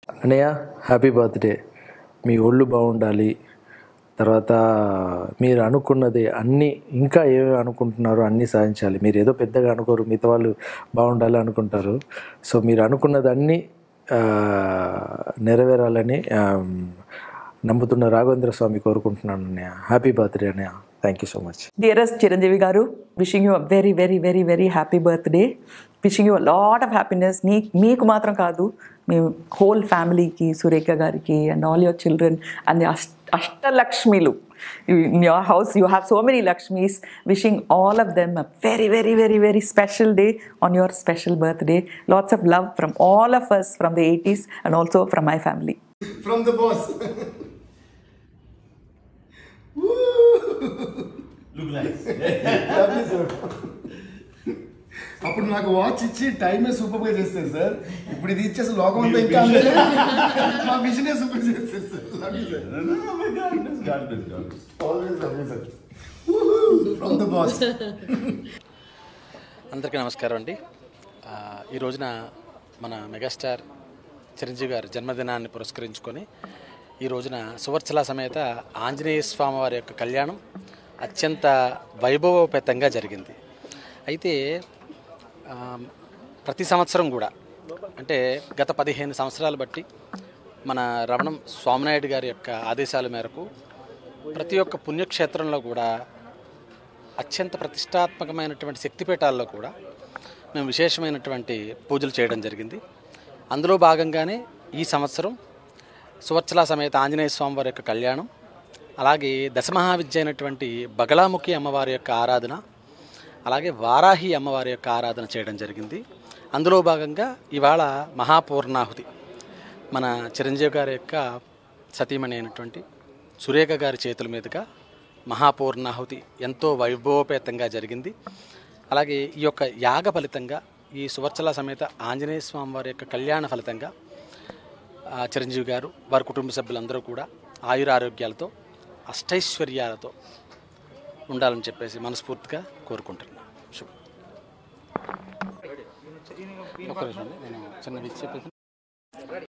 అన్నయ్య happy birthday. మీ ఒళ్ళు బాగుండాలి. తర్వాత మీరు అనుకున్నది అన్నీ, ఇంకా ఏమేమి అనుకుంటున్నారో అన్నీ సాధించాలి. మీరు ఏదో పెద్దగా అనుకోరు, మిగతా వాళ్ళు బాగుండాలి అనుకుంటారు. సో మీరు అనుకున్నది అన్నీ నెరవేరాలని నమ్ముతున్న రాఘవేంద్ర స్వామి కోరుకుంటున్నాను అన్నయ్య. హ్యాపీ బర్త్డే అన్నయ్య. Thank you so much. Dearest Chiranjeevi garu, wishing you a very very very very happy birthday. Wishing you a lot of happiness. మీకు మాత్రం కాదు, మీ హోల్ ఫ్యామిలీకి, సురేఖ గారికి and all your children and అష్టలక్ష్మిలు. In your house you have so many Lakshmis. Wishing all of them a very very very very special day on your special birthday. Lots of love from all of us from the 80s and also from my family. From the boss. Look nice. Lovely sir. అప్పుడు నాకు watch ఇచ్చి టైమే సూపర్గా చేస్తారు sir. ఇప్పుడు ఇది ఇచ్చేసి లోకం అంతా ఇంకా మా విజనే సూపర్ చేస్తారు sir. Lovely sir. Always lovely sir. From the boss. అందరికీ నమస్కారం అండి. ఈ రోజున మన మెగాస్టార్ చిరంజీవి గారి జన్మదినాన్ని పురస్కరించుకొని ఈ రోజున సువర్చల సమేత ఆంజనేయ స్వామి వారి యొక్క కళ్యాణం అత్యంత వైభవోపేతంగా జరిగింది. అయితే ప్రతి సంవత్సరం కూడా, అంటే గత 15 సంవత్సరాలు బట్టి మన రమణం స్వామినాయుడు గారి యొక్క ఆదేశాల మేరకు ప్రతి ఒక్క పుణ్యక్షేత్రంలో కూడా అత్యంత ప్రతిష్టాత్మకమైనటువంటి శక్తిపీఠాల్లో కూడా మేము విశేషమైనటువంటి పూజలు చేయడం జరిగింది. అందులో భాగంగానే ఈ సంవత్సరం సువర్చల సమేత ఆంజనేయ స్వామి వారి యొక్క కళ్యాణం, అలాగే దశమహావిద్య అయినటువంటి బగళాముఖి అమ్మవారి యొక్క ఆరాధన, అలాగే వారాహి అమ్మవారి యొక్క ఆరాధన చేయడం జరిగింది. అందులో భాగంగా ఇవాళ మహాపూర్ణాహుతి మన చిరంజీవి గారి యొక్క సతీమణి అయినటువంటి సురేఖ గారి చేతుల మీదుగా మహాపూర్ణాహుతి ఎంతో వైభవోపేతంగా జరిగింది. అలాగే ఈ యొక్క యాగ ఫలితంగా, ఈ సువర్చల సమేత ఆంజనేయ స్వామి వారి యొక్క కళ్యాణ ఫలితంగా చిరంజీవి గారు, వారి కుటుంబ సభ్యులందరూ కూడా ఆయురారోగ్యాలతో అష్టైశ్వర్యాలతో ఉండాలని చెప్పేసి మనస్ఫూర్తిగా కోరుకుంటున్నాను. శుభం. ఒక్క నిమిషం అండి, నేను చిన్న విషయం చెప్పేసి